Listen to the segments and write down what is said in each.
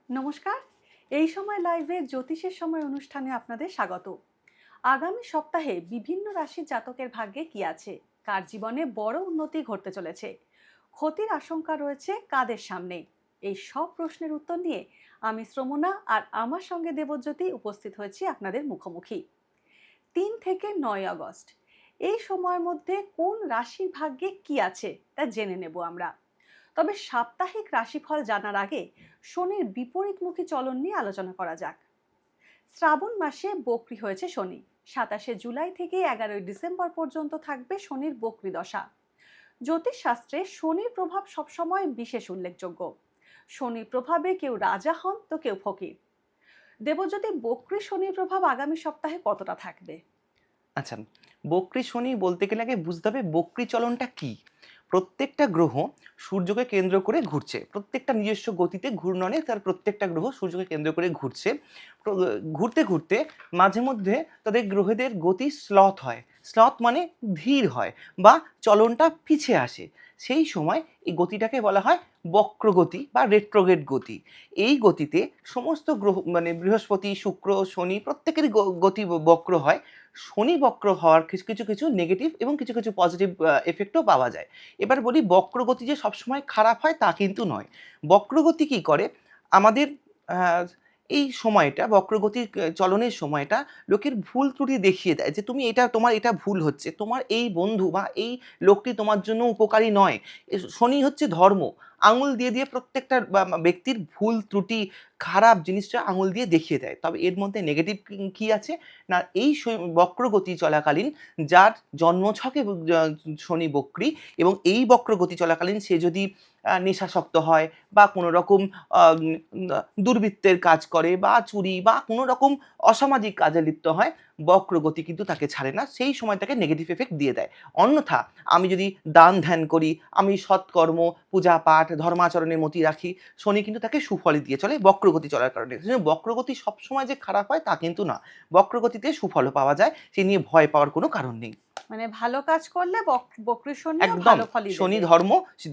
নমস্কার। এই সময় লাইভে জ্যোতিষের সময় অনুষ্ঠানে আপনাদের স্বাগত। আগামী সপ্তাহে বিভিন্ন রাশির জাতকের ভাগ্যে কি আছে, কার জীবনে বড় উন্নতি ঘটতে চলেছে, ক্ষতির আশঙ্কা রয়েছে কাদের সামনে, এই সব প্রশ্নের উত্তর নিয়ে আমি শ্রমণা আর আমার সঙ্গে দেবজ্যোতি উপস্থিত হয়েছি আপনাদের মুখোমুখি। 3 থেকে 9 আগস্ট এই সময়ের মধ্যে কোন রাশির ভাগ্যে কি আছে তা জেনে নেব আমরা। তবে সাপ্তাহিক রাশিফল জানার আগে শনির বিপরীতমুখী চলন নিয়ে আলোচনা করা যাক। শ্রাবণ মাসে বক্রি হয়েছে শনি। 27 জুলাই থেকে 11 ডিসেম্বর পর্যন্ত থাকবে শনির বক্রি দশা। জ্যোতিষশাস্ত্রে শনির প্রভাব সবসময় বিশেষ উল্লেখযোগ্য। শনির প্রভাবে কেউ রাজা হন তো কেউ ফকির। দেবজ্যোতি, বক্রি শনির প্রভাব আগামী সপ্তাহে কতটা থাকবে? আচ্ছা, বক্রী শনি বলতে গেলে আগে বুঝতে হবে বক্রী চলনটা কি। প্রত্যেকটা গ্রহ সূর্যকে কেন্দ্র করে ঘুরছে, প্রত্যেকটা নিজস্ব গতিতে ঘূর্ণনে তার প্রত্যেকটা গ্রহ সূর্যকে কেন্দ্র করে ঘুরছে। ঘুরতে ঘুরতে মাঝে মধ্যে তাদের গ্রহদের গতি স্লথ হয়, স্লথ মানে ধীর হয় বা চলনটা পিছিয়ে আসে। সেই সময় এই গতিটাকে বলা হয় বক্রগতি বা রেট্রোগেট গতি। এই গতিতে সমস্ত গ্রহ মানে বৃহস্পতি, শুক্র, শনি প্রত্যেকেরই গতি বক্র হয়। শনি বক্র হওয়ার কিছু কিছু কিছু নেগেটিভ এবং কিছু কিছু পজিটিভ এফেক্টও পাওয়া যায়। এবার বলি বক্রগতি যে সবসময় খারাপ হয় তা কিন্তু নয়। বক্রগতি কি করে আমাদের আহ, এই সময়টা বক্রগতির চলনের সময়টা লোকের ভুল ত্রুটি দেখিয়ে দেয় যে তুমি এটা তোমার এটা ভুল হচ্ছে, তোমার এই বন্ধু বা এই লোকটি তোমার জন্য উপকারী নয়। শনি হচ্ছে ধর্ম, আঙুল দিয়ে দিয়ে প্রত্যেকটা ব্যক্তির ভুল ত্রুটি খারাপ জিনিসটা আঙুল দিয়ে দেখিয়ে দেয়। তবে এর মধ্যে নেগেটিভ কি আছে না, এই বক্রগতি চলাকালীন যার জন্মছকে শনি বক্রী এবং এই বক্রগতি চলাকালীন সে যদি নেশাসক্ত হয় বা কোনো রকম দুর্বৃত্তের কাজ করে বা চুরি বা কোনো রকম অসামাজিক কাজে লিপ্ত হয়, বক্রগতি কিন্তু তাকে ছাড়ে না, সেই সময় তাকে নেগেটিভ এফেক্ট দিয়ে দেয়। অন্যথা আমি যদি দান ধ্যান করি, আমি সৎকর্ম, পূজা পাঠ, ধর্মাচরণের মতি রাখি, শনি কিন্তু তাকে সুফলই দিয়ে চলে বক্রগতি চলার কারণে। বক্রগতি সবসময় যে খারাপ হয় তা কিন্তু না, বক্রগতিতে সুফলও পাওয়া যায়, সে নিয়ে ভয় পাওয়ার কোনো কারণ নেই। মানে ভালো কাজ করলে বক্রি শনিও একদম, ভালো ফলই শনি দেবে।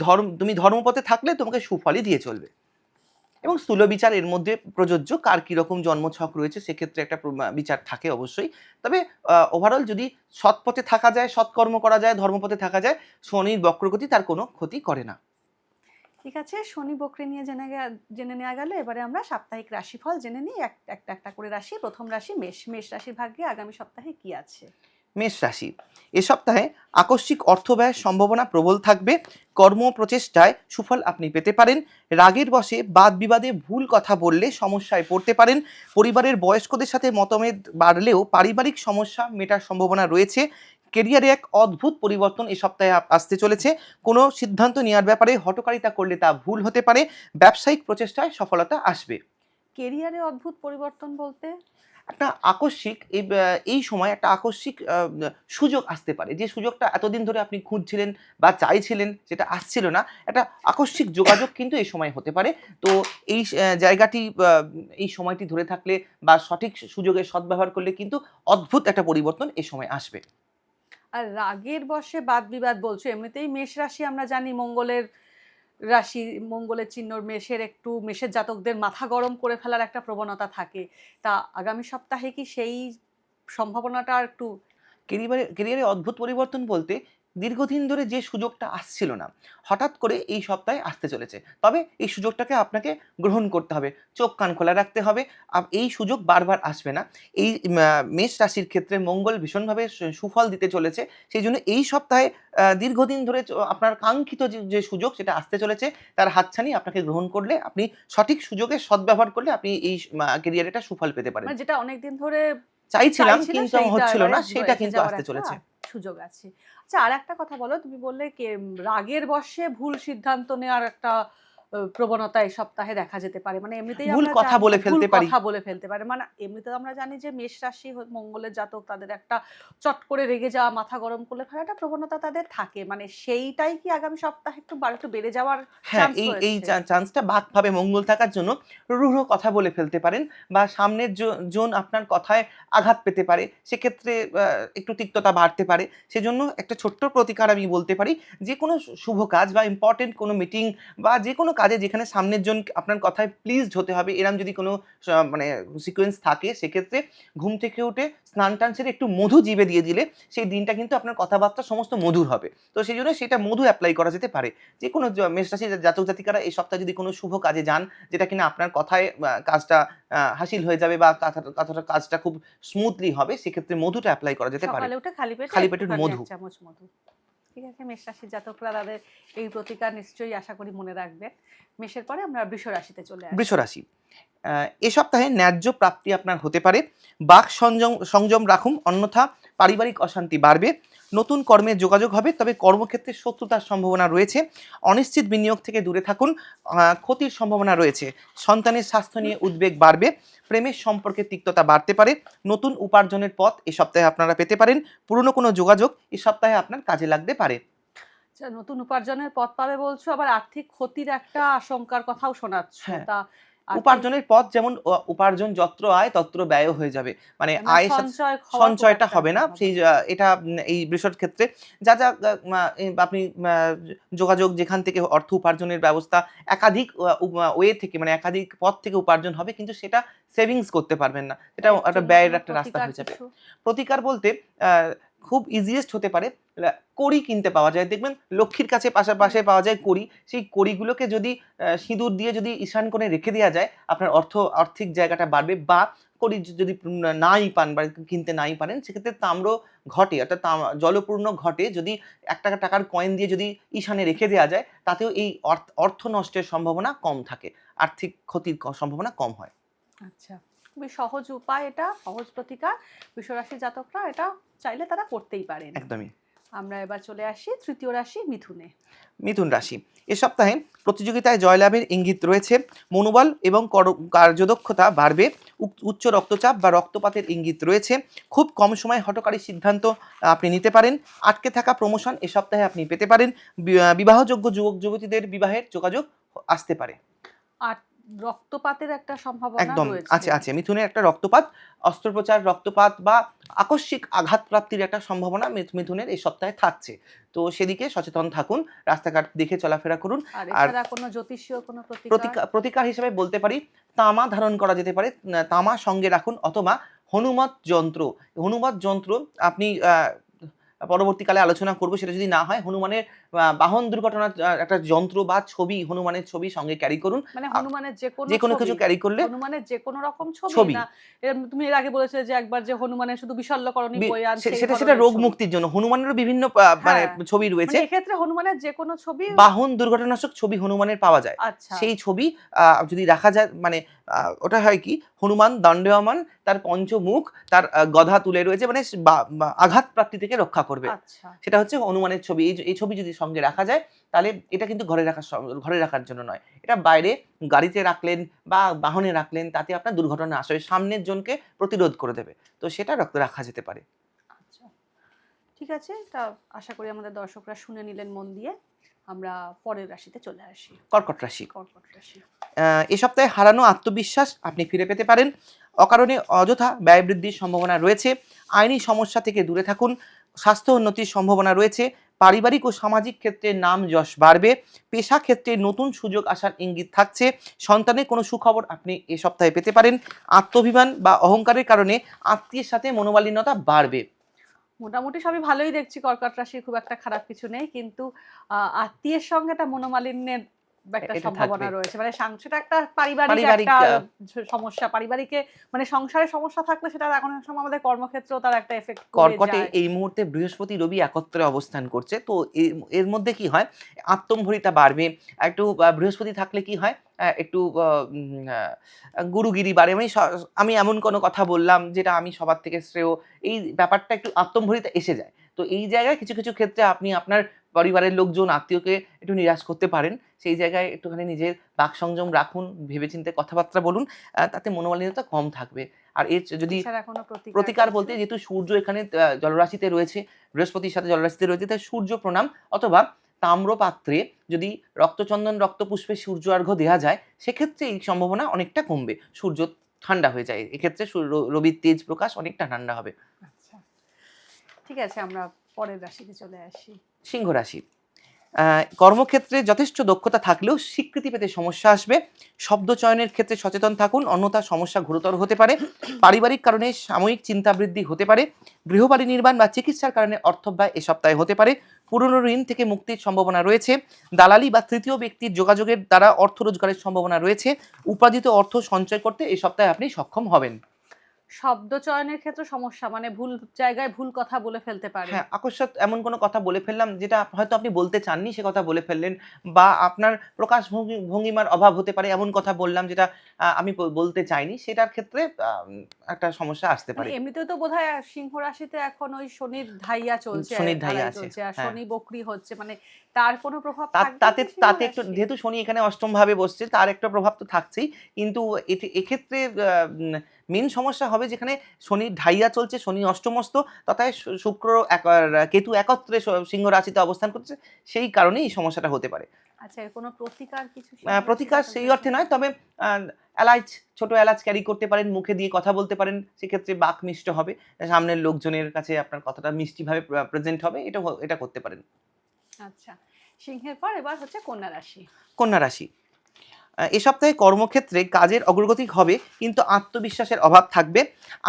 ধর্ম তুমি ধর্মপথে থাকলে তোমাকে সুফলই দিয়ে চলবে। এবং স্থূল বিচার এর মধ্যে প্রযোজ্য, কার কিরকম জন্মছক রয়েছে সেক্ষেত্রে একটা বিচার থাকে অবশ্যই। তবে ওভারঅল যদি সৎ পথে থাকা যায়, সৎকর্ম করা যায়, ধর্মপথে থাকা যায়, শনির বক্রগতি তার কোনো ক্ষতি করে না। ঠিক আছে, শনি বক্রি নিয়ে জেনে নেওয়া গেল। এবারে আমরা সাপ্তাহিক রাশিফল জেনে নিই একটা একটা করে রাশি। প্রথম রাশি মেষ। মেষ রাশির ভাগ্যে আগামী সপ্তাহে কি আছে? মেষ রাশি, এ সপ্তাহে আকস্মিক অর্থ ব্যয়ের সম্ভাবনা প্রবল থাকবে। কর্ম প্রচেষ্টায় সুফল আপনি পেতে পারেন। রাগের বশে বাদ বিবাদে ভুল কথা বললে সমস্যায় পড়তে পারেন। পরিবারের বয়স্কদের সাথে মতভেদ বাড়লেও পারিবারিক সমস্যা মেটার সম্ভাবনা রয়েছে। কেরিয়ারে এক অদ্ভুত পরিবর্তন এ সপ্তাহে আসতে চলেছে। কোনো সিদ্ধান্ত নেওয়ার ব্যাপারে হঠকারিতা করলে তা ভুল হতে পারে। ব্যবসায়িক প্রচেষ্টায় সফলতা আসবে। কেরিয়ারে অদ্ভুত পরিবর্তন বলতে? একটা আকস্মিক এই সময় একটা আকস্মিক সুযোগ আসতে পারে। যে সুযোগটা এতদিন ধরে আপনি খুঁজছিলেন বা চাইছিলেন, যেটা আসছিল না, একটা আকস্মিক যোগাযোগ কিন্তু এই সময় হতে পারে। তো এই জায়গাটি এই সময়টি ধরে থাকলে বা সঠিক সুযোগের সদ্ব্যবহার করলে কিন্তু অদ্ভুত একটা পরিবর্তন এই সময় আসবে। আর রাগের বশে বাদ বিবাদ বলছো, এমনিতেই মেষ রাশি আমরা জানি মঙ্গলের রাশি, মঙ্গলের চিহ্ন মেষের, একটু মেষের জাতকদের মাথা গরম করে ফেলার একটা প্রবণতা থাকে। তা আগামী সপ্তাহে কি সেই সম্ভাবনাটা একটু? কেরিয়ারে অদ্ভুত পরিবর্তন বলতে দীর্ঘদিন ধরে যে সুযোগটা আসছিল না, হঠাৎ করে এই সপ্তাহে আসতে চলেছে। তবে এই সুযোগটাকে আপনাকে গ্রহণ করতে হবে, চোখ কান খোলা রাখতে হবে। এই সুযোগ বারবার আসবে না। এই মেষ রাশির ক্ষেত্রে মঙ্গল ভীষণভাবে সুফল দিতে চলেছে। সেই জন্য এই সপ্তাহে দীর্ঘদিন ধরে আপনার কাঙ্ক্ষিত যে সুযোগ সেটা আসতে চলেছে, তার হাতছানি আপনাকে গ্রহণ করলে, আপনি সঠিক সুযোগের সদ্ব্যবহার করলে আপনি এই কেরিয়ারে একটা সুফল পেতে পারেন। মানে যেটা অনেকদিন ধরে চাইছিলাম চাইছিলে কিন্তু আমার সেইটা হচ্ছিল এবারে না, সেটা এসে কিন্তু যাওয়ার আসতে একটা চলেছে। সুযোগ আছে। আচ্ছা, আর একটা কথা বলো, তুমি বললে রাগের বশে ভুল সিদ্ধান্ত নেওয়ার একটা প্রবণতা এই সপ্তাহে দেখা যেতে পারে। মানে এমনিতেই ভুল আমরা কথা জানি বলে ভুল ফেলতে পারি। কথা বলে ফেলতে পারে। মানে এমনিতে আমরা জানি যে মেষ রাশি মঙ্গলের জাতক, তাদের একটা চট করে রেগে যাওয়া, মাথা গরম করে ফেলার একটা প্রবণতা তাদের থাকে। মানে সেইটাই কি আগামী সপ্তাহে একটু বেড়ে যাওয়ার হ্যাঁ, চান্স এই রয়েছে? চান্সটা বাকভাবে মঙ্গল থাকার জন্য রূঢ় কথা বলে ফেলতে পারেন বা সামনের জন আপনার কথায় আঘাত পেতে পারে। সেক্ষেত্রে একটু তিক্ততা বাড়তে পারে। সেজন্য একটা ছোট্ট প্রতিকার আমি বলতে পারি, যেকোনো শুভ কাজ বা ইম্পোর্টেন্ট কোনো মিটিং বা যেকোনো কাজে যেখানে সামনের জন আপনার কথায় প্লিজড হতে হবে, এরম যদি কোনো মানে সিকোয়েন্স থাকে, সেক্ষেত্রে ঘুম থেকে উঠে স্নান টান সেরে একটু মধু জিভে দিয়ে দিলে সেই দিনটা কিন্তু আপনার কথাবার্তা সমস্ত মধুর হবে। তো সেই জন্য সেটা মধু অ্যাপ্লাই করা যেতে পারে। যে কোনো মেষ রাশির জাতক জাতিকারা এই সপ্তাহে যদি কোনো শুভ কাজে যান, যেটা কিনা আপনার কথায় কাজটা হাসিল হয়ে যাবে বা কাজটা খুব স্মুথলি হবে, সেক্ষেত্রে মধুটা অ্যাপ্লাই করা যেতে পারে। সকালে উঠে খালি খালি পেটে পেটের একটুখানি মধু। 1 চামচ মধু। ঠিক আছে, মেষ রাশির জাতকরা তাদের এই প্রতিকার নিশ্চয়ই আশা করি মনে রাখবেন। মেষের পরে আমরা বৃষ রাশিতে চলে আসি। বৃষ রাশি, এ সপ্তাহে ন্যায্য প্রাপ্তি আপনার হতে পারে। বাক সংযম রাখুন, অন্যথা পারিবারিক অশান্তি বাড়বে। নতুন কর্মের যোগাযোগ হবে, তবে কর্মক্ষেত্রে শত্রুতার সম্ভাবনা রয়েছে। অনিশ্চিত বিনিয়োগ থেকে দূরে থাকুন, ক্ষতির সম্ভাবনা রয়েছে। সন্তানের স্বাস্থ্য নিয়ে উদ্বেগ বাড়বে। প্রেমের সম্পর্কে তিক্ততা বাড়তে পারে। নতুন উপার্জনের পথ এ সপ্তাহে আপনারা পেতে পারেন। পুরনো কোনো যোগাযোগ এ সপ্তাহে আপনার কাজে লাগতে পারে। আচ্ছা, নতুন উপার্জনের পথ পাবে বলছো, আবার আর্থিক ক্ষতির একটা আশঙ্কার কথাও শোনাচ্ছ। হ্যাঁ, তা আর্থিক উপার্জনের পথ যেমন উপার্জন যত্র আয় তত্র ব্যয়ও হয়ে যাবে, মানে মানে আয়ের সাথে সঞ্চয় হওয়ার খুব সঞ্চয়টা একটা হবে না। সেই সম্ভাবনা। এটা এই বৃষর ক্ষেত্রে যা যা আপনি যোগাযোগ যেখান থেকে অর্থ উপার্জনের ব্যবস্থা একাধিক ওয়ে থেকে, মানে একাধিক পথ থেকে উপার্জন হবে, কিন্তু সেটা সেভিংস করতে পারবেন না, এটা এর একটা জন্য ব্যয়ের কোনো একটা রাস্তা প্রতিকার হয়ে যাবে। কিছু? প্রতিকার বলতে খুব ইজিয়েস্ট হতে পারে, কড়ি কিনতে পাওয়া যায়, দেখবেন লক্ষ্মীর কাছে পাশে পাওয়া যায় কড়ি। সেই কড়িগুলোকে যদি সিঁদুর দিয়ে যদি ঈশান কোণে রেখে দেওয়া যায়, আপনার আর্থিক জায়গাটা বাড়বে। বা কড়ি যদি নাই পান বা কিনতে নাই পারেন, সেক্ষেত্রে তাম্র ঘটে, অর্থাৎ জলপূর্ণ ঘটে যদি টাকার কয়েন দিয়ে যদি ঈশানে রেখে দেওয়া যায়, তাতেও এই অর্থ নষ্টের সম্ভাবনা কম থাকে, আর্থিক ক্ষতির সম্ভাবনা কম হয়। আচ্ছা, খুবই সহজ উপায়, এটা সহজ প্রতিকার। বৃষ রাশির জাতকরা এটা চাইলে তারা করতেই পারেন। একদমই। আমরা এবার চলে আসি তৃতীয় রাশি মিথুনে। মিথুন রাশি, এ সপ্তাহে প্রতিযোগিতায় জয়লাভের ইঙ্গিত রয়েছে। মনোবল এবং কার্যদক্ষতা বাড়বে। উচ্চ রক্তচাপ বা রক্তপাতের ইঙ্গিত রয়েছে। খুব কম সময়ে হঠকারী সিদ্ধান্ত আপনি নিতে পারেন। আটকে থাকা প্রমোশন এ সপ্তাহে আপনি পেতে পারেন। বিবাহযোগ্য যুবক যুবতীদের বিবাহের যোগাযোগ আসতে পারে। আর রক্তপাতের একটা সম্ভাবনা একদম রয়েছে। আছে মিথুনের একটা রক্তপাত, অস্ত্রোপচার, রক্তপাত বা আকস্মিক আঘাত প্রাপ্তির একটা সম্ভাবনা মিথুনের এই সপ্তাহে থাকছে। তো সেদিকে সচেতন থাকুন, রাস্তাঘাট দেখে চলাফেরা করুন। আর আর এছাড়া কোনো জ্যোতিষীয় কোনো প্রতিকার? প্রতিকার হিসেবে বলতে পারি, তামা ধারণ করা যেতে পারে। তামা সঙ্গে রাখুন, অথবা হনুমত যন্ত্র। হনুমত যন্ত্র আপনি পরবর্তীকালে আলোচনা করব, সেটা যদি না হয়, হনুমানের বাহন দুর্ঘটনার একটা যন্ত্র বা ছবি, হনুমানের ছবি সঙ্গে ক্যারি করুন। মানে হনুমানের যে কোনো যে কোনো ছবি? কিছু ক্যারি করলে হনুমানের যে কোনো রকম ছবি ছবি না? তুমি এর আগে বলেছিলে যে একবার যে হনুমানের শুধু বিশল্যকরণী বয়ান সেই সেটা ধরনের রোগ ছবি। মুক্তির জন্য হনুমানেরও বিভিন্ন মানে হ্যাঁ, ছবি রয়েছে। মানে এক্ষেত্রে হনুমানের যে কোনো ছবি? বাহন দুর্ঘটনাশক ছবি হনুমানের পাওয়া যায়। আচ্ছা। সেই ছবি যদি রাখা যায়, মানে ওটা হয় কি, হনুমান দণ্ডায়মান, তার পঞ্চমুখ, তার গদা তুলে রয়েছে, মানে আঘাত প্রাপ্তি থেকে রক্ষা করবে। আচ্ছা। সেটা হচ্ছে হনুমানের ছবি। এই ছবি যদি সঙ্গে রাখা যায়, তাহলে এটা কিন্তু ঘরে রাখার জন্য নয়, এটা বাইরে গাড়িতে রাখলেন বা বাহনে রাখলেন, তাতে আপনার দুর্ঘটনা আসবে, সামনের জনকে প্রতিরোধ করে দেবে। তো সেটা রাখা যেতে পারে। আচ্ছা, ঠিক আছে, তা আশা করি আমাদের দর্শকরা শুনে নিলেন মন দিয়ে। আমরা পরের রাশিতে চলে আসি। কর্কট রাশি, কর্কট রাশি। এ সপ্তাহে হারানো আত্মবিশ্বাস আপনি ফিরে পেতে পারেন। অকারণে অযথা ব্যয় বৃদ্ধির সম্ভাবনা রয়েছে। আইনি সমস্যা থেকে দূরে থাকুন। স্বাস্থ্য উন্নতির সম্ভাবনা রয়েছে। পারিবারিক ও সামাজিক ক্ষেত্রে নাম যশ বাড়বে। পেশা ক্ষেত্রে নতুন সুযোগ আসার ইঙ্গিত থাকছে। সন্তানের কোনো সুখবর আপনি এ সপ্তাহে পেতে পারেন। আত্মাভিমান বা অহংকারের কারণে আত্মীয়ের সাথে মনোমালিন্যতা বাড়বে। মোটামুটি সবই ভালোই দেখছি, কর্কট রাশির খুব একটা খারাপ কিছু নেই, কিন্তু আত্মীয়ের সঙ্গে একটা মনোমালিন্যের একটা এটা সম্ভাবনা থাকবে। রয়েছে। মানে সেটা একটা পারিবারিক পারিবারিক একটা সমস্যা। পারিবারিকে মানে সংসারের সমস্যা থাকলে সেটা এখন সময় আমাদের কর্মক্ষেত্রেও তার একটা এফেক্ট করে কর্কটে যায়। এই মুহূর্তে বৃহস্পতি রবি একত্রে অবস্থান করছে, তো এর মধ্যে কি হয়, আত্মম্ভরিতা বাড়বে। একটু বৃহস্পতি থাকলে কি হয়, একটু গুরুগিরি বাড়ে, মানে আমি এমন কোনো কথা বললাম যেটা আমি সবার থেকে শ্রেয়, এই ব্যাপারটা একটু আত্মম্ভরিতা এসে যায়। তো এই জায়গায় কিছু কিছু ক্ষেত্রে আপনি আপনার পরিবারের লোকজন, আত্মীয়কে একটু নিরাশ করতে পারেন। সেই জায়গায় একটুখানি নিজের বাক সংযম রাখুন, ভেবেচিন্তে কথাবার্তা বলুন, তাতে মনোমালিন্যতা কম থাকবে। আর এর যদি এছাড়া কোনো প্রতিকার কিছু? বলতে, যেহেতু সূর্য এখানে জলরাশিতে রয়েছে, বৃহস্পতির সাথে জলরাশিতে রয়েছে, তাই সূর্য প্রণাম, অথবা তাম্র পাত্রে যদি রক্তচন্দন রক্তপুষ্পে সূর্য অর্ঘ্য দেওয়া যায়, সেক্ষেত্রে এই সম্ভাবনা অনেকটা কমবে, সূর্য ঠান্ডা হয়ে যায়, এক্ষেত্রে রবির তেজ প্রকাশ অনেকটা ঠান্ডা হবে। আচ্ছা, ঠিক আছে, আমরা পরের রাশিতে চলে আসি। সিংহ রাশি, কর্মক্ষেত্রে যথেষ্ট দক্ষতা থাকলেও স্বীকৃতি পেতে সমস্যা আসবে। শব্দ চয়নের ক্ষেত্রে সচেতন থাকুন, অন্যথায় সমস্যা গুরুতর হতে পারে। পারিবারিক কারণে সাময়িক চিন্তা বৃদ্ধি হতে পারে। গৃহবাড়ি নির্মাণ বা চিকিৎসার কারণে অর্থব্যয় এ সপ্তাহে হতে পারে। পুরনো ঋণ থেকে মুক্তির সম্ভাবনা রয়েছে। দালালি বা তৃতীয় ব্যক্তির যোগাযোগের দ্বারা অর্থ রোজগারের সম্ভাবনা রয়েছে। উপার্জিত অর্থ সঞ্চয় করতে এই সপ্তাহে আপনি সক্ষম হবেন। শব্দ চয়নের ক্ষেত্রে সমস্যা, মানে ভুল জায়গায় ভুল কথা বলে ফেলতে পারে। হ্যাঁ, আকস্মাৎ এমন কোনো কথা বলে ফেললাম যেটা হয়তো আপনি বলতে চাননি, সে কথা বলে ফেললেন, বা আপনার প্রকাশ ভঙ্গিমার অভাব হতে পারে, এমন কথা বললাম যেটা আমি বলতে চাইনি, সেটার ক্ষেত্রে একটা সমস্যা আসতে মানে পারে। এমনিতেও তো বোধহয় সিংহ রাশিতে এখন ওই শনির ধাইয়া চলছে, শনির ধাইয়া ঢালাই আছে, চলছে, আর হ্যাঁ। শনি বকরি হচ্ছে, মানে তার কোনো প্রভাব থাকবে তাতে কি সিংহ তাতে একটু, রাশি? যেহেতু শনি এখানে অষ্টম ভাবে বসছে, তার একটা প্রভাব তো থাকছেই। কিন্তু এক্ষেত্রে মেন সমস্যা হবে যেখানে শনির ঢাইয়া চলছে, শনি অষ্টমস্ত, তথায় শুক্র কেতু একত্রে সিংহ রাশিতে অবস্থান করছে, সেই কারণেই এই সমস্যাটা হতে পারে। আচ্ছা, এর কোনো প্রতিকার কিছু সিংহ রাশির প্রতিকার সেই জাতকদের অর্থে জন্য? নয়, তবে এলাচ, ছোট এলাচ ক্যারি করতে পারেন, মুখে দিয়ে কথা বলতে পারেন, সেক্ষেত্রে বাক মিষ্ট হবে, সামনের লোকজনের কাছে আপনার কথাটা মিষ্টিভাবে প্রেজেন্ট হবে, এটা করতে পারেন। আচ্ছা, সিংহের পর এবার হচ্ছে কন্যা রাশি। কন্যা রাশি, এ সপ্তাহে কর্মক্ষেত্রে কাজের অগ্রগতি হবে, কিন্তু আত্মবিশ্বাসের অভাব থাকবে।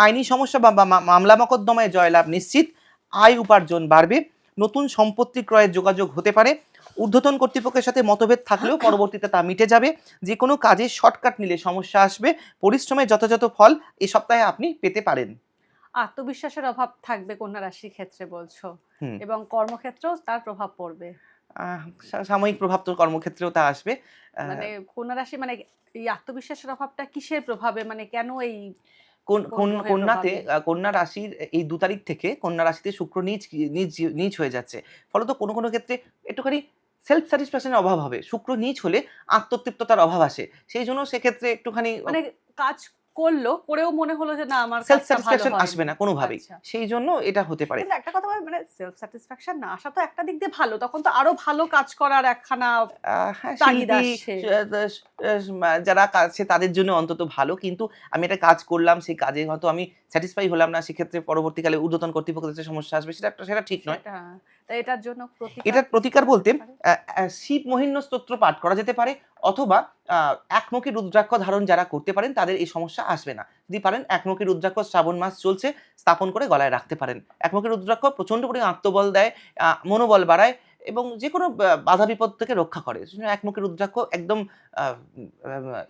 আইনি সমস্যা বা মামলা মকদ্দমায় জয়লাভ নিশ্চিত। আয় উপার্জন বাড়বে। নতুন সম্পত্তি ক্রয়ের যোগাযোগ হতে পারে। ঊর্ধ্বতন কর্তৃপক্ষের সাথে মতভেদ থাকলেও পরবর্তীতে তা মিটে যাবে। যে কোনো কাজে শর্টকাট নিলে সমস্যা আসবে। পরিশ্রমের যথাযথ ফল এ সপ্তাহে আপনি পেতে পারেন। আত্মবিশ্বাসের অভাব থাকবে কন্যা রাশির ক্ষেত্রে বলছো, হুম। এবং কর্মক্ষেত্রেও তার প্রভাব পড়বে। সাময়িক প্রভাব তো কর্মক্ষেত্রেও তা আসবে। মানে কন্যা রাশি মানে এই আত্মবিশ্বাসের অভাবটা কিসের প্রভাবে, মানে কেন এই কোন গ্রহের কন্যাতে, প্রভাবে? কন্যা রাশির এই ২ তারিখ থেকে কন্যা রাশিতে শুক্র নিচ হয়ে যাচ্ছে। ফলত কোনো কোনো ক্ষেত্রে একটুখানি সেলফ স্যাটিসফ্যাকশন এর অভাব হবে। শুক্র নিচ হলে আত্মতৃপ্ততার অভাব আসে। সেইজন্য সেক্ষেত্রে একটুখানি মানে কাজ করলো, করেও মনে হলো যে না আমার সেলফ কাজটা ভালো স্যাটিসফ্যাকশন আসবে হয়নি। না কোনোভাবেই। আচ্ছা, সেইজন্য এটা হতে পারে। কিন্তু একটা কথা মানে সেলফ স্যাটিসফ্যাকশন না আসা তো একটা দিক দিয়ে ভালো, তখন তো আরো ভালো কাজ করার একখানা হ্যাঁ, তাগিদ শিল্পী, আসছে। যারা আছে তাদের জন্য অন্তত ভালো। কিন্তু আমি একটা কাজ করলাম, সেই কাজে হয়তো আমি স্যাটিসফাই হলাম না। সেক্ষেত্রে পরবর্তীকালে ঊর্ধ্বতন কর্তৃপক্ষের কাছে সমস্যা আসবে। সেটা ঠিক নয়। সেটা, তাই এটার জন্য প্রতিকার এটার প্রতিকার করা বলতে যেতে পারে? শিব মহিম্ন স্তোত্র পাঠ করা যেতে পারে, অথবা একমুখী রুদ্রাক্ষ ধারণ যারা করতে পারেন তাদের এই সমস্যা আসবে না। যদি পারেন একমুখী রুদ্রাক্ষ, শ্রাবণ মাস চলছে, স্থাপন করে গলায় রাখতে পারেন। একমুখী রুদ্রাক্ষ প্রচন্ড পরিমাণে আত্মবল দেয়, মনোবল বাড়ায়, এবং যেকোনো বাধা বিপদ থেকে রক্ষা করে। সেজন্য একমুখী রুদ্রাক্ষ একদম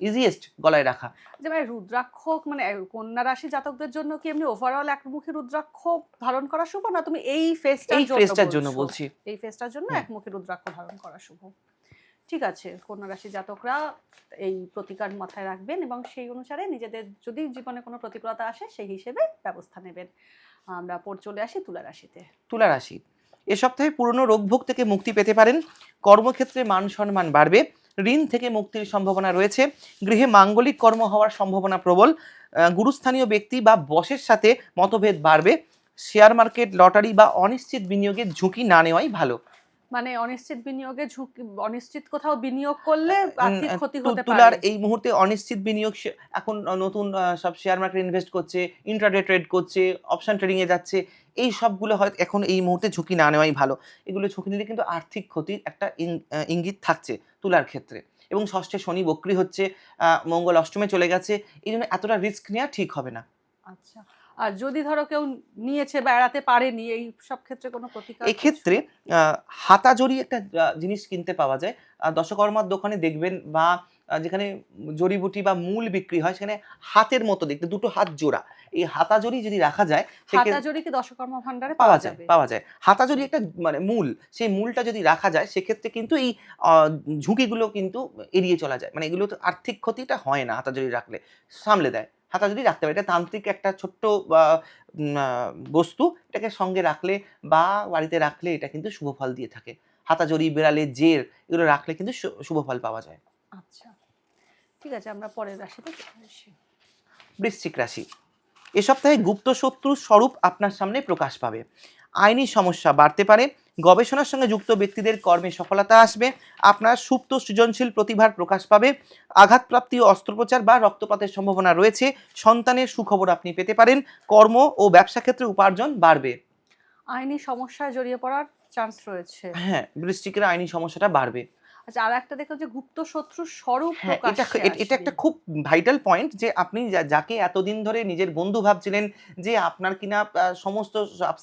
ইজিয়েস্ট গলায় রাখা। যে মানে রুদ্রাক্ষ মানে কন্যা রাশি জাতকদের জন্য কি এমনি ওভারঅল একমুখী রুদ্রাক্ষ ধারণ করা শুভ, না তুমি এই ফেজটার এই জন্য ফেজটার জন্য বলছো? বলছি। এই ফেজটার জন্য হুম। একমুখী রুদ্রাক্ষ ধারণ করা শুভ। ঠিক আছে, কন্যা রাশি জাতকরা এই প্রতিকার মাথায় রাখবেন এবং সেই অনুসারে নিজেদের যদি জীবনে কোনো প্রতিকূলতা আসে সেই হিসেবে ব্যবস্থা নেবেন। আমরা চলে আসি তুলা রাশিতে। তুলা রাশি, এ সপ্তাহে পুরনো রোগভোগ থেকে মুক্তি পেতে পারেন। কর্মক্ষেত্রে মান সম্মান বাড়বে। ঋণ থেকে মুক্তির সম্ভাবনা রয়েছে। গৃহে মাঙ্গলিক কর্ম হওয়ার সম্ভাবনা প্রবল। গুরুস্থানীয় ব্যক্তি বা বসের সাথে মতভেদ বাড়বে। শেয়ার মার্কেট, লটারি বা অনিশ্চিত বিনিয়োগের ঝুঁকি না নেওয়াই ভালো। মানে অনিশ্চিত বিনিয়োগে ঝুঁকি, অনিশ্চিত কোথাও বিনিয়োগ করলে আর্থিক ক্ষতি হতে তুলার পারে। এই মুহূর্তে অনিশ্চিত বিনিয়োগ, এখন নতুন সব শেয়ার মার্কেট ইনভেস্ট করছে, ইন্ট্রাডে ট্রেড করছে, অপশন ট্রেডিং এ যাচ্ছে। এই সবগুলো হয়তো এখন এই মুহূর্তে ঝুঁকি না নেওয়াই ভালো। এগুলো ঝুঁকি নিলে কিন্তু আর্থিক ক্ষতির একটা ইঙ্গিত থাকছে তুলার ক্ষেত্রে। এবং ষষ্ঠে শনি বক্রি হচ্ছে, মঙ্গল অষ্টমে চলে গেছে। এইজন্য এতটা রিস্ক নেওয়া ঠিক হবে না। আচ্ছা, আর যদি ধরো কেউ নিয়েছে বা এড়াতে পারেনি, এই সব ক্ষেত্রে কোনো প্রতিকার কিছু? এক্ষেত্রে আ হাতাজড়ি একটা জিনিস কিনতে পাওয়া যায়। দশকর্মার দোকানে দেখবেন, বা যেখানে জড়িবুটি বা মূল বিক্রি হয়, সেখানে হাতের মতো দেখতে দুটো হাত জোড়া। এই হাতাজড়ি যদি রাখা যায় হাতাজড়ি কি দশকর্ম ভান্ডারে পাওয়া যাবে? পাওয়া যায়। হাতাজড়ি একটা মানে মূল, সেই মূলটা যদি রাখা যায় সেক্ষেত্রে কিন্তু এই আ ঝুঁকিগুলো কিন্তু এড়িয়ে চলা যায়। মানে এগুলো তো আর্থিক ক্ষতিটা হয় না হাতাজড়ি রাখলে, সামলে দেয়। হাতাজড়ি রাখতে পারে। এটা তান্ত্রিক একটা ছোট্ট আ উম আ বস্তু। এটাকে সঙ্গে রাখলে বা বাড়িতে রাখলে এটা কিন্তু শুভ ফল দিয়ে থাকে। হাতাজড়ি, বিড়ালের জের এগুলো রাখলে কিন্তু শুভ ফল পাওয়া যায়। আচ্ছা, ঠিক আছে, আমরা পরের রাশিতে চলে আসি। বৃশ্চিক রাশি, এ সপ্তাহে গুপ্ত শত্রুর স্বরূপ আপনার সামনে প্রকাশ পাবে। আইনি সমস্যা বাড়তে পারে। গবেষণার সঙ্গে যুক্ত ব্যক্তিদের কর্মে সফলতা আসবে। আপনার সুপ্ত সৃজনশীল প্রতিভার প্রকাশ পাবে। আঘাতপ্রাপ্তি ও অস্ত্রোপচার বা রক্তপাতের সম্ভাবনা রয়েছে। সন্তানের সুখবর আপনি পেতে পারেন। কর্ম ও ব্যবসা ক্ষেত্রে উপার্জন বাড়বে। আইনি সমস্যায় জড়িয়ে পড়ার চান্স রয়েছে। হ্যাঁ, বৃশ্চিকের আইনি সমস্যাটা বাড়বে। আচ্ছা, আর একটা দেখো যে গুপ্ত শত্রুর স্বরূপ হ্যাঁ, প্রকাশ্যে এটা আসবে। একটা খুব ভাইটাল পয়েন্ট যে আপনি যাকে এতদিন ধরে নিজের বন্ধু ভাবছিলেন, যে আপনার কিনা সমস্ত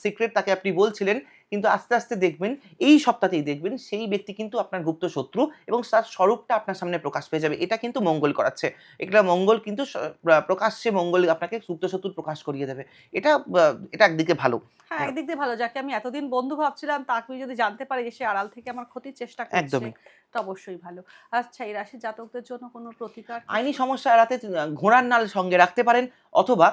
সিক্রেট তাকে আপনি বলছিলেন, কিন্তু আস্তে, আস্তে দেখবেন, এই সপ্তাহতেই দেখবেন সেই ব্যক্তি কিন্তু আপনার গুপ্ত শত্রু এবং তার স্বরূপটা আপনার সামনে প্রকাশ পেয়ে যাবে। এটা কিন্তু মঙ্গল করাচ্ছে। এটা মঙ্গল কিন্তু প্রকাশ্যে মঙ্গল আপনাকে গুপ্ত শত্রু প্রকাশ করিয়ে দেবে। এটা এটা একদিকে ভালো। হ্যাঁ, একদিক দিয়ে ভালো। যাকে আমি এতদিন বন্ধু ভাবছিলাম তাকে যদি জানতে পারি যে সে আড়াল থেকে আমার ক্ষতির চেষ্টা করছে, একদমই। তো অবশ্যই ভালো। আচ্ছা, এই রাশির জাতকদের জন্য কোনো প্রতিকার আইনি কিছু? সমস্যা এড়াতে ঘোড়ার নাল সঙ্গে রাখতে পারেন, অথবা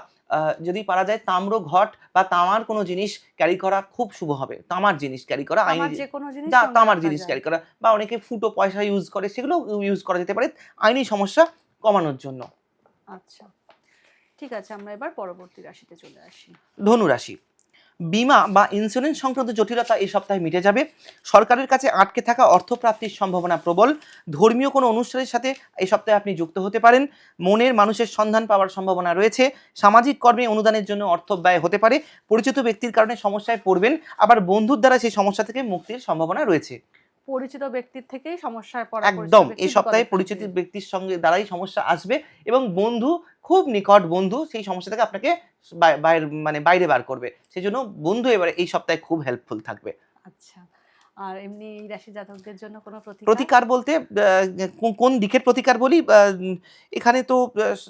যদি পারা যায় তাম্র ঘট বা তামার কোনো জিনিস ক্যারি করা খুব শুভ হবে। তামার জিনিস ক্যারি করা আইনি, আমার যেকোনো জিনিস যা সঙ্গে তামার রাখা জিনিস যায়। ক্যারি করা, বা অনেকে ফুটো পয়সা ইউজ করে, সেগুলোও ইউজ করা যেতে পারে আইনি সমস্যা কমানোর জন্য। আচ্ছা, ঠিক আছে, আমরা এবার পরবর্তী রাশিতে চলে আসি। ধনু রাশি। বীমা বা ইন্স্যুরেন্স সংক্রান্ত জটিলতা এই সপ্তাহে মিটে যাবে। সরকারের কাছে আটকে থাকা অর্থপ্রাপ্তির সম্ভাবনা প্রবল। ধর্মীয় কোনো অনুষ্ঠানের সাথে এই সপ্তাহে আপনি যুক্ত হতে পারেন। মনের মানুষের সন্ধান পাওয়ার সম্ভাবনা রয়েছে। সামাজিক কর্মে অনুদানের জন্য অর্থ ব্যয় হতে পারে। পরিচিত ব্যক্তির কারণে সমস্যায় পড়বেন, আবার বন্ধুর দ্বারা সেই সমস্যা থেকে মুক্তির সম্ভাবনা রয়েছে। পরিচিত ব্যক্তির থেকেই সমস্যায় পড়া, পরিচিত একদম ব্যক্তি এই বিপদে সপ্তাহে পরিচিত ফেলবে। ব্যক্তির সঙ্গে দ্বারাই সমস্যা আসবে, এবং বন্ধু, খুব নিকট বন্ধু সেই সমস্যা থেকে আপনাকে বাইরে বার করবে। সেজন্য বন্ধু এবারে এই সপ্তাহে খুব হেল্পফুল থাকবে। আচ্ছা। আর এমনি এই রাশির জাতকদের জন্য কোনো প্রতিকার? প্রতিকার বলতে কোন দিকের প্রতিকার বলি? এখানে তো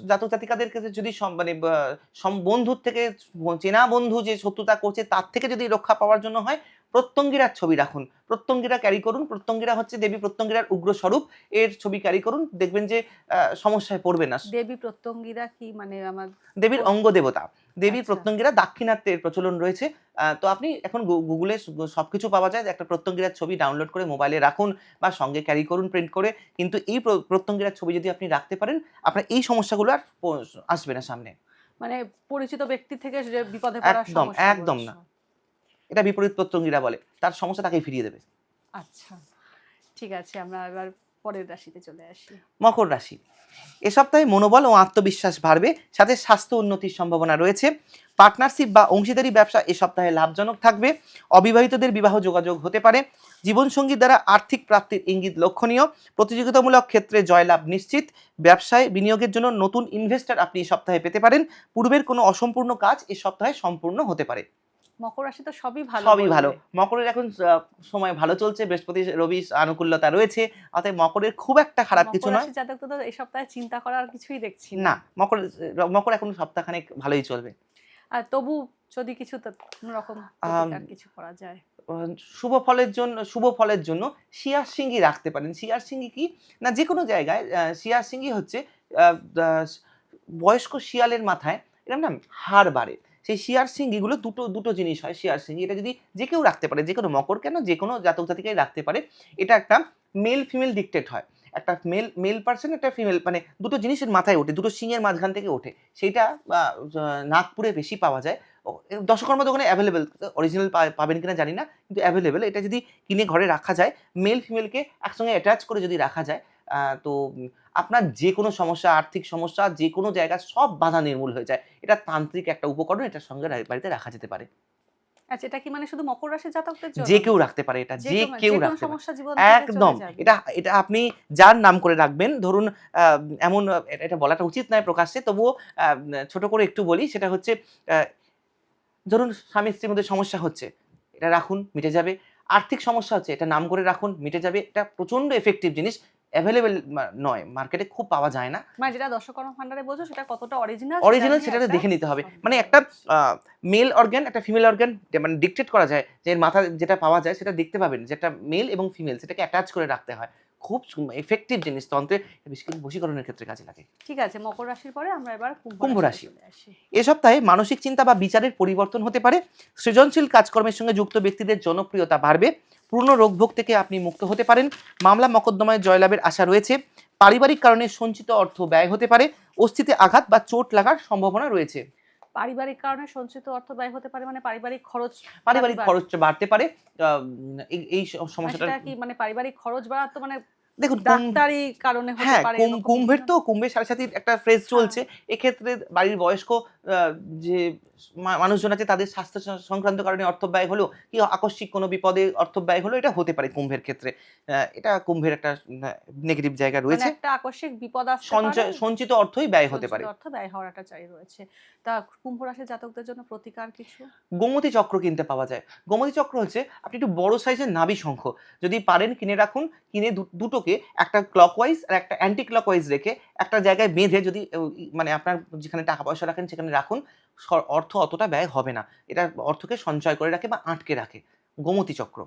জাতক জাতিকাদের কাছে যদি বন্ধুর থেকে, চেনা বন্ধু যে শত্রুতা করছে তার থেকে যদি রক্ষা পাওয়ার জন্য হয়, প্রত্যঙ্গিরার ছবি রাখুন। প্রত্যঙ্গিরা ক্যারি করুন। প্রত্যঙ্গিরা হচ্ছে দেবী প্রত্যঙ্গিরার উগ্র স্বরূপ। এর ছবি ক্যারি করুন। দেখবেন যে সমস্যায় পড়বে না। দেবী প্রত্যঙ্গিরা কি মানে আমার দেবীর কোন? অঙ্গ দেবতা। দেবীর আচ্ছা, প্রত্যঙ্গিরা দাক্ষিণাত্যের প্রচলন রয়েছে। তো আপনি এখন গুগলে সবকিছু পাওয়া যায়। একটা প্রত্যঙ্গিরার ছবি ডাউনলোড করে মোবাইলে রাখুন বা সঙ্গে ক্যারি করুন প্রিন্ট করে। কিন্তু এই প্রত্যঙ্গিরার ছবি যদি আপনি রাখতে পারেন, আপনার এই সমস্যাগুলো আর আসবে না সামনে। মানে পরিচিত ব্যক্তি থেকে যে বিপদে পড়ার একদম, সমস্যা একদম বলছো। না। এটা বিপরীত প্রত্যঙ্গিরা বলে। তার সমস্যা তাকেই ফিরিয়ে দেবে। আচ্ছা, ঠিক আছে, আমরা এবার পরের রাশিতে চলে আসি। মকর রাশি। এ সপ্তাহে মনোবল ও আত্মবিশ্বাস বাড়বে, সাথে স্বাস্থ্য উন্নতির সম্ভাবনা রয়েছে। পার্টনারশিপ বা অংশীদারি ব্যবসা এ সপ্তাহে লাভজনক থাকবে। অবিবাহিতদের বিবাহ যোগাযোগ হতে পারে। জীবনসঙ্গীর দ্বারা আর্থিক প্রাপ্তির ইঙ্গিত লক্ষণীয়। প্রতিযোগিতামূলক ক্ষেত্রে জয়লাভ নিশ্চিত। ব্যবসায় বিনিয়োগের জন্য নতুন ইনভেস্টর আপনি এই সপ্তাহে পেতে পারেন। পূর্বের কোনো অসম্পূর্ণ কাজ এ সপ্তাহে সম্পূর্ণ হতে পারে। মকর রাশি তো সবই ভালো সবই ভালো। বললে। মকরের এখন সময় ভালো চলছে। বৃহস্পতি, রবি আনুকূল্যতা রয়েছে। অতএব মকরের খুব একটা খারাপ কিছু মকর নয়। রাশির জাতকদের তো এই সপ্তাহে চিন্তা করার কিছুই দেখছি না। না, মকর এখন সপ্তাহখানেক ভালোই চলবে। আর তবু যদি কিছু কোনো রকম আম প্রতিকার কিছু করা যায়। আ শুভ ফলের জন্য শিয়ার শিঙ্গি রাখতে পারেন। শিয়ার শিঙ্গি কি? না, যেকোনো জায়গায় শিয়ার শিঙ্গি হচ্ছে আ দা বয়স্ক শিয়ালের মাথায় এরকম না হাড় বাড়ে। সেই শিয়ার শিঙ্গিগুলো দুটো জিনিস হয় শিয়ার শিঙ্গি। এটা যদি যে কেউ রাখতে পারে, যেকোনো মকর কেন, যেকোনো জাতক জাতিকাই রাখতে পারে। এটা একটা মেল ফিমেল ডিক্টেট হয়। একটা মেল পারসন, একটা ফিমেল, মানে দুটো জিনিসের মাথায় ওঠে, দুটো শিঙের মাঝখান থেকে ওঠে। সেইটা নাগপুরে বেশি পাওয়া যায়। দশকর্মা দোকানে এভেইলেবল। অরিজিনাল পাবেন কিনা জানি না। কিন্তু এভেইলেবল। এটা যদি কিনে ঘরে রাখা যায়, মেল ফিমেলকে একসঙ্গে অ্যাটাচ করে যদি রাখা যায়, তো আপনার যেকোনো সমস্যা, আর্থিক সমস্যা, যেকোনো জায়গায় সব বাধা নির্মূল হয়ে যায়। এটা তান্ত্রিক একটা উপকরণ। এটার সঙ্গে বাড়িতে রাখা যেতে পারে। আচ্ছা, এটা কি মানে শুধু মকর রাশির জাতকদের জন্য যে কেউ নাকি? রাখতে পারে এটা। যে যে কোনো কেউ যেকোনো রাখতে পারে। সমস্যা জীবন থেকে চলে একদম। যাবে? এটা এটা আপনি যার নাম করে রাখবেন, ধরুন আ এমন, এটা বলাটা উচিত নয় প্রকাশ্যে, তবুও আ ছোট করে একটু বলি। সেটা হচ্ছে, আ ধরুন স্বামী-স্ত্রীর মধ্যে সমস্যা হচ্ছে, এটা রাখুন, মিটে যাবে। আর্থিক সমস্যা হচ্ছে, এটা নাম করে রাখুন, মিটে যাবে। এটা প্রচন্ড ইফেক্টিভ জিনিস। এভেইলেবল নয়, মার্কেটে খুব পাওয়া যায় না। মানে যেটা দশকর্ম ভান্ডারে বলছো সেটা কতটা অরিজিনাল সেটা অরিজিনাল নিয়ে সেটাতে একটা দেখে নিতে হবে। মানে সন্দেহ একটা রয়েছে। আ মেল অর্গান, একটা ফিমেল অর্গান মানে ডিকটেট করা যায় যে এর মাথায় যেটা পাওয়া যায় সেটা দেখতে পাবেন যে একটা মেল এবং ফিমেল, সেটাকে অ্যাটাচ করে রাখতে হয়। খুব ইফেক্টিভ জিনিস তন্ত্রে, বেশি করে বশীকরণের ক্ষেত্রে কাজে লাগে। ঠিক আছে, মকর রাশির পরে আমরা এবার কুম্ভ কুম্ভ রাশিতে রাশি। চলে আসি। এ সপ্তাহে মানসিক চিন্তা বা বিচারের পরিবর্তন হতে পারে। সৃজনশীল কাজকর্মের সঙ্গে যুক্ত ব্যক্তিদের জনপ্রিয়তা বাড়বে। পুরনো রোগভোগ থেকে আপনি মুক্ত হতে পারেন। মামলা মকদ্দমায় জয়লাভের আশা রয়েছে। পারিবারিক কারণে সঞ্চিত অর্থ ব্যয় হতে পারে। অস্থিতে আঘাত বা চোট লাগার সম্ভাবনা রয়েছে। পারিবারিক কারণে সঞ্চিত অর্থ ব্যয় হতে পারে মানে পারিবারিক খরচ পাতি পারিবারিক খরচ বাড়তে পারে। এই মানে সমস্যাটার সেটা কি মানে পারিবারিক খরচ বাড়ার তো মানে দেখুন ডাক্তারি কারণে হতে হ্যাঁ, পারে, এরকম কুম্ভের বিভিন্ন। তো কুম্ভের সাড়ে সাথীর একটা ফ্রেজ হ্যাঁ, চলছে। এক্ষেত্রে বাড়ির বয়স্ক যে মানুষজন আছে তাদের স্বাস্থ্য সংক্রান্ত কারণে অর্থব্যয় হলো, কি আকস্মিক কোনো বিপদে অর্থব্যয় হলো, এটা হতে পারে কুম্ভের ক্ষেত্রে। এটা কুম্ভের একটা নেগেটিভ জায়গা মানে রয়েছে। একটা আকস্মিক বিপদ আসতে পারে, সঞ্চিত অর্থই ব্যয় হতে সঞ্চিত পারে। অর্থ ব্যয় হওয়ার একটা চাই রয়েছে। তা কুম্ভ রাশির জাতকদের জন্য প্রতিকার কিছু? গোমতী চক্র কিনতে পাওয়া যায়। গোমতী চক্র হচ্ছে আপনি একটু বড় সাইজের নাভি শঙ্খ যদি পারেন কিনে রাখুন। কিনে দুটোকে একটা ক্লকওয়াইজ আর একটা অ্যান্টি ক্লকওয়াইজ রেখে একটা জায়গায় বেঁধে যদি মানে আপনার যেখানে টাকা পয়সা রাখেন সেখানে রাখুন। অর্থ অতটা ব্যয় হবে না। এটা অর্থকে সঞ্চয় করে রাখে বা আটকে রাখে। গোমতী চক্র।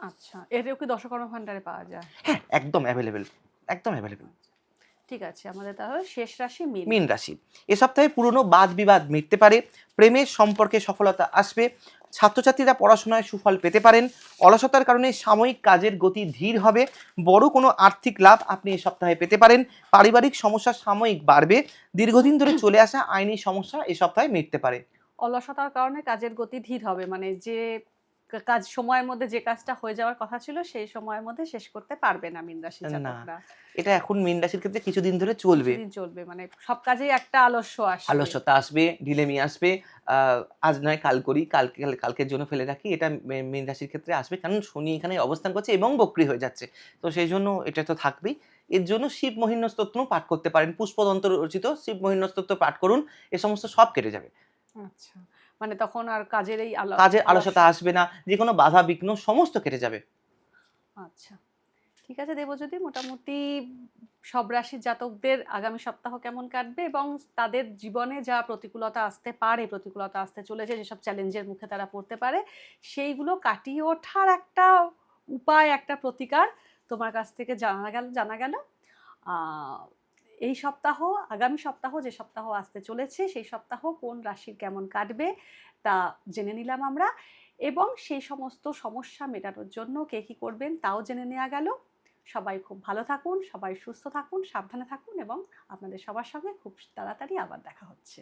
আচ্ছা, এটাও কি দশকর্মা ভান্ডারে পাওয়া যায়? হ্যাঁ, একদম অ্যাভেলেবল। একদম অ্যাভেলেবল। ঠিক আছে, আমাদের তাহলে শেষ রাশি মীন। মীন রাশি। এ সপ্তাহে পুরনো বাদ-বিবাদ মিটতে পারে। প্রেমের সম্পর্কে সফলতা আসবে। ছাত্রছাত্রীরা পড়াশোনায় সুফল পেতে পারেন। অলসতার কারণে সাময়িক কাজের গতি ধীর হবে। বড় কোনো আর্থিক লাভ আপনি এ সপ্তাহে পেতে পারেন। পারিবারিক সমস্যা সাময়িক বাড়বে। দীর্ঘদিন ধরে চলে আসা আইনি সমস্যা এ সপ্তাহে মিটতে পারে। অলসতার কারণে কাজের গতি ধীর হবে, মানে যে কাজ সময়ের মধ্যে যে কাজটা হয়ে যাওয়ার কথা ছিল সেই সময়ের মধ্যে শেষ করতে পারবে না মীন রাশির না, জাতকরা। এটা এখন মীন রাশির ক্ষেত্রে কিছুদিন ধরে চলবে। কিছুদিন চলবে, মানে সব কাজেই একটা আলস্য আসবে। অলসতা আসবে, ঢিলেমি আসবে। আ আজ নয় কাল করি, কালকের জন্য ফেলে রাখি। এটা মীন রাশির ক্ষেত্রে আসবে। কারণ শনি এখানে অবস্থান করছে এবং বক্রী হয়ে যাচ্ছে। তো সেইজন্য এটা তো থাকবেই। এর জন্য শিব মহিম্ন স্তোত্র পাঠ করতে পারেন। পুষ্পদন্ত রচিত শিব মহিম্ন স্তোত্র পাঠ করুন। এ সমস্ত সব কেটে যাবে। আচ্ছা, মানে তখন আর কাজের এই কাজের আলস্য। অলসতা আসবে না। যেকোনো বাধা বিঘ্ন সমস্ত কেটে যাবে। আচ্ছা, ঠিক আছে দেবজ্যোতি, মোটামুটি সব রাশির জাতকদের আগামী সপ্তাহ কেমন কাটবে এবং তাদের জীবনে যা প্রতিকূলতা আসতে পারে, প্রতিকূলতা আসতে চলেছে, যেসব চ্যালেঞ্জের মুখে তারা পড়তে পারে, সেইগুলো কাটিয়ে ওঠার একটা উপায়, একটা প্রতিকার তোমার কাছ থেকে জানা গেল। আহ, এই সপ্তাহ, আগামী সপ্তাহ, যে সপ্তাহ আসতে চলেছে সেই সপ্তাহ কোন রাশির কেমন কাটবে তা জেনে নিলাম আমরা, এবং সেই সমস্ত সমস্যা মেটানোর জন্য কে কী করবেন তাও জেনে নেওয়া গেল। সবাই খুব ভালো থাকুন, সবাই সুস্থ থাকুন, সাবধানে থাকুন, এবং আপনাদের সবার সঙ্গে খুব তাড়াতাড়ি আবার দেখা হচ্ছে।